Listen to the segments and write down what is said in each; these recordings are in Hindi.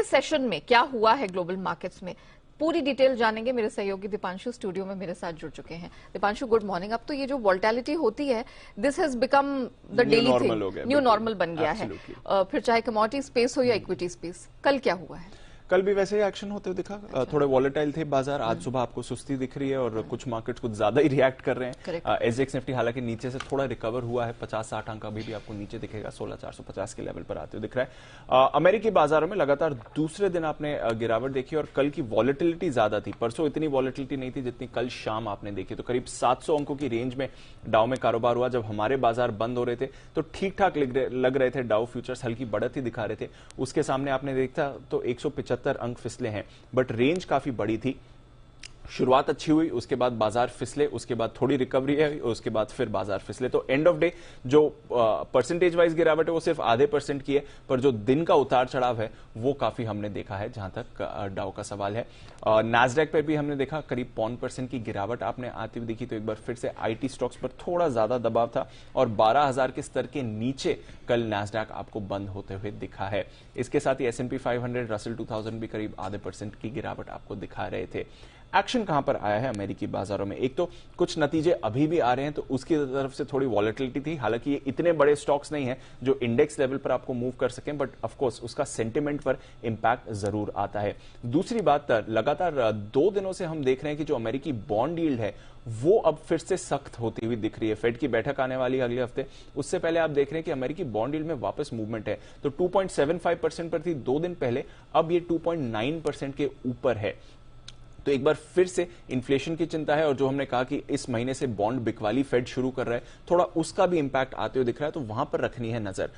सेशन में क्या हुआ है ग्लोबल मार्केट्स में, पूरी डिटेल जानेंगे। मेरे सहयोगी दीपांशु स्टूडियो में मेरे साथ जुड़ चुके हैं। Deepanshu, good morning. अब तो ये जो वॉल्टिलिटी होती है, this has become the daily thing, new normal बन गया है। फिर चाहे कमोडिटी स्पेस हो या इक्विटी स्पेस। कल क्या हुआ है? कल भी वैसे ही एक्शन होते हुए दिखा। अच्छा। थोड़े वॉलेटाइल थे बाजार। आज सुबह आपको सुस्ती दिख रही है और कुछ मार्केट्स कुछ ज्यादा ही रिएक्ट कर रहे हैं। एसजेएक्स निफ्टी हालांकि नीचे से थोड़ा रिकवर हुआ है, 50-60 अंक अभी भी आपको नीचे दिखेगा, 16,450 के लेवल पर आते हुए दिख रहा है। अमेरिकी बाजारों में लगातार दूसरे दिन आपने गिरावट देखी और कल की वॉलेटिलिटी ज्यादा थी। परसों इतनी वॉलेटिलिटी नहीं थी जितनी कल शाम आपने देखी। तो करीब 700 अंकों की रेंज में डाउ में कारोबार हुआ। जब हमारे बाजार बंद हो रहे थे तो ठीक ठाक लग रहे थे, डाउ फ्यूचर्स हल्की बढ़त ही दिखा रहे थे। उसके सामने आपने देखा तो 175 अंक फिसले, बट रेंज काफी बड़ी थी। शुरुआत अच्छी हुई, उसके बाद बाजार फिसले, उसके बाद थोड़ी रिकवरी है, उसके बाद फिर बाजार फिसले। तो एंड ऑफ डे जो परसेंटेज वाइज गिरावट है वो सिर्फ आधे % की है, पर जो दिन का उतार चढ़ाव है वो काफी हमने देखा है जहां तक डाउ का सवाल है। नैस्डैक पे भी हमने देखा करीब 0.5% की गिरावट आपने आती हुई दिखी। तो एक बार फिर से आईटी स्टॉक्स पर थोड़ा ज्यादा दबाव था और 12,000 के स्तर के नीचे कल नैस्डैक आपको बंद होते हुए दिखा है। इसके साथ ही S&P 500, रसल 2000 भी करीब आधे % की गिरावट आपको दिखा रहे थे। एक्शन कहां पर आया है अमेरिकी बाजारों में? एक तो कुछ नतीजे अभी भी आ रहे हैं, तो उसकी तरफ से थोड़ी वॉलेटिलिटी थी। हालांकि ये इतने बड़े स्टॉक्स नहीं है जो इंडेक्स लेवल पर आपको मूव कर सकें, बट ऑफ कोर्स उसका सेंटिमेंट पर इंपैक्ट जरूर आता है। दूसरी बात, लगातार 2 दिनों से हम देख रहे हैं कि जो अमेरिकी बॉन्ड यील्ड है वो अब फिर से सख्त होती हुई दिख रही है। फेड की बैठक आने वाली है अगले हफ्ते, उससे पहले आप देख रहे हैं कि अमेरिकी बॉन्ड यील्ड में वापस मूवमेंट है। तो 2.75% पर थी 2 दिन पहले, अब ये 2.9% के ऊपर है। तो एक बार फिर से इन्फ्लेशन की चिंता है और जो हमने कहा कि इस महीने से बॉन्ड बिकवाली फेड शुरू कर रहा है, थोड़ा उसका भी इंपैक्ट आते हुए दिख रहा है। तो वहां पर रखनी है नजर।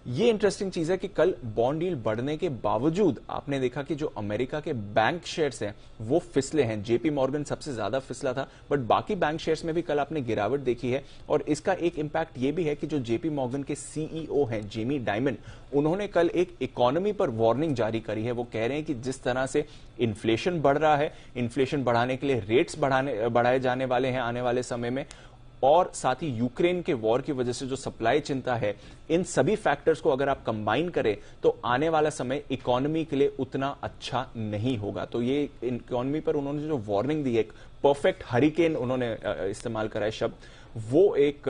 ये इंटरेस्टिंग चीज है कि कल बॉन्ड यील्ड बढ़ने के बावजूद आपने देखा कि जो अमेरिका के बैंक शेयर्स हैं वो फिसले हैं। जेपी मॉर्गन सबसे ज्यादा फिसला था, बट बाकी बैंक शेयर्स में भी कल आपने गिरावट देखी है। और इसका एक इंपैक्ट ये भी है कि जो जेपी मॉर्गन के सीईओ हैं जेमी डायमंड, उन्होंने कल एक इकोनॉमी पर वार्निंग जारी करी है। वो कह रहे हैं कि जिस तरह से इन्फ्लेशन बढ़ रहा है, इन्फ्लेशन बढ़ाने के लिए रेट्स बढ़ाए जाने वाले हैं आने वाले समय में, और साथ ही यूक्रेन के वॉर की वजह से जो सप्लाई चिंता है, इन सभी फैक्टर्स को अगर आप कंबाइन करें तो आने वाला समय इकोनॉमी के लिए उतना अच्छा नहीं होगा। तो ये इकोनॉमी पर उन्होंने जो वार्निंग दी है, एक परफेक्ट हरिकेन उन्होंने इस्तेमाल करा है शब्द, वो एक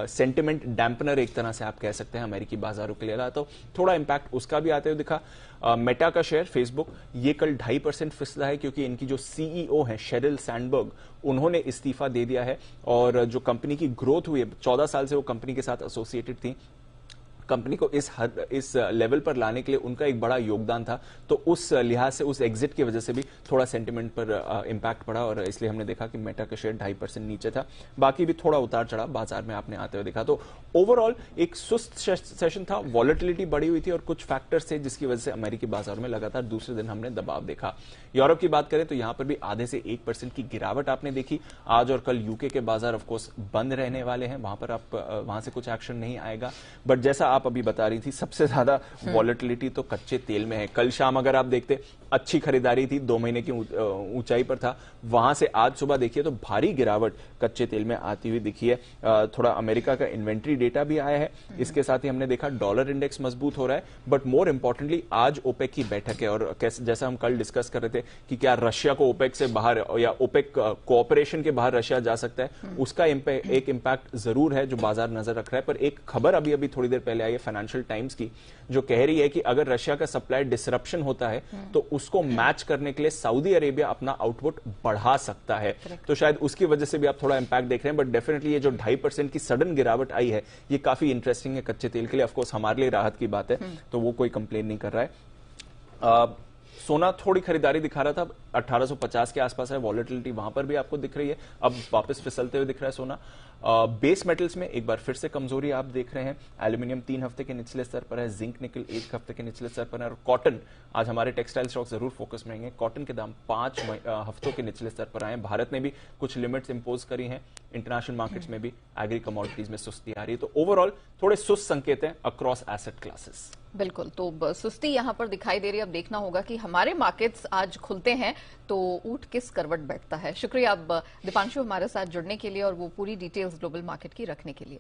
सेंटिमेंट डैम्पनर एक तरह से आप कह सकते हैं अमेरिकी बाजारों के लिए। तो थोड़ा इंपैक्ट उसका भी आते हुए दिखा। मेटा का शेयर फेसबुक, ये कल 2.5% फिसला है क्योंकि इनकी जो सीईओ है शेरिल सैंडबर्ग, उन्होंने इस्तीफा दे दिया है। और जो कंपनी की ग्रोथ हुई है, 14 साल से वो कंपनी के साथ एसोसिएटेड थी, कंपनी को इस लेवल पर लाने के लिए उनका एक बड़ा योगदान था। तो उस लिहाज से उस एग्जिट की वजह से भी थोड़ा सेंटिमेंट पर इंपैक्ट पड़ा और इसलिए हमने देखा कि मेटा का शेयर 2.5% नीचे था। बाकी भी थोड़ा उतार चढ़ा बाजार में आपने आते हुए देखा। तो ओवरऑल एक सुस्त सेशन था, वॉलेटिलिटी बढ़ी हुई थी और कुछ फैक्टर्स थे जिसकी वजह से अमेरिकी बाजार में लगातार दूसरे दिन हमने दबाव देखा। यूरोप की बात करें तो यहां पर भी आधे से 1% की गिरावट आपने देखी। आज और कल यूके के बाजार ऑफकोर्स बंद रहने वाले हैं, वहां से कुछ एक्शन नहीं आएगा। बट जैसा आप अभी बता रही थी, सबसे ज्यादा वॉलेटिलिटी तो कच्चे तेल में है। कल शाम अगर आप देखते, अच्छी खरीदारी थी, 2 महीने की ऊंचाई पर था, वहां से आज सुबह देखिए तो भारी गिरावट कच्चे तेल में आती हुई दिखी है। थोड़ा अमेरिका का इन्वेंट्री डेटा भी आया है। इसके साथ ही हमने देखा डॉलर इंडेक्स मजबूत हो रहा है। बट मोर इंपॉर्टेंटली आज ओपेक की बैठक है और जैसा हम कल डिस्कस कर रहे थे कि क्या रशिया को ओपेक से बाहर या ओपेक कोऑपरेशन के बाहर रशिया जा सकता है, उसका एक इंपैक्ट जरूर है जो बाजार नजर रख रहा है। पर एक खबर अभी थोड़ी देर पहले आई है फाइनेंशियल टाइम्स की, जो कह रही है कि अगर रशिया का सप्लाई डिसरप्शन होता है तो उसको मैच करने के लिए सऊदी अरेबिया अपना आउटपुट बढ़ा सकता है। तो शायद उसकी वजह से भी आप थोड़ा इंपैक्ट देख रहे हैं। बट डेफिनेटली ये जो 2.5% की सडन गिरावट आई है, ये काफी इंटरेस्टिंग है कच्चे तेल के लिए। ऑफकोर्स हमारे लिए राहत की बात है, तो वो कोई कंप्लेन नहीं कर रहा है। सोना थोड़ी खरीदारी दिखा रहा था, 1850 के आसपास है, वॉलेटिलिटी वहां पर भी आपको दिख रही है, अब वापस फिसलते हुए दिख रहा है सोना। बेस मेटल्स में एक बार फिर से कमजोरी आप देख रहे हैं। एल्यूमिनियम 3 हफ्ते के निचले स्तर पर है, जिंक निकल 1 हफ्ते के निचले स्तर पर है, और कॉटन, आज हमारे टेक्सटाइल स्टॉक जरूर फोकस में रहेंगे। कॉटन के दाम 5 हफ्तों के निचले स्तर पर आए हैं। भारत ने भी कुछ लिमिट्स इंपोज करी हैं, इंटरनेशनल मार्केट्स में भी एग्री कमोडिटीज में सुस्ती आ रही है। तो ओवरऑल थोड़े सुस्त संकेत हैं अक्रॉस एसेट क्लासेस। बिल्कुल, तो सुस्ती यहां पर दिखाई दे रही है। अब देखना होगा कि हमारे मार्केट्स आज खुलते हैं तो ऊंट किस करवट बैठता है। शुक्रिया अब दीपांशु हमारे साथ जुड़ने के लिए और वो पूरी डिटेल्स ग्लोबल मार्केट की रखने के लिए।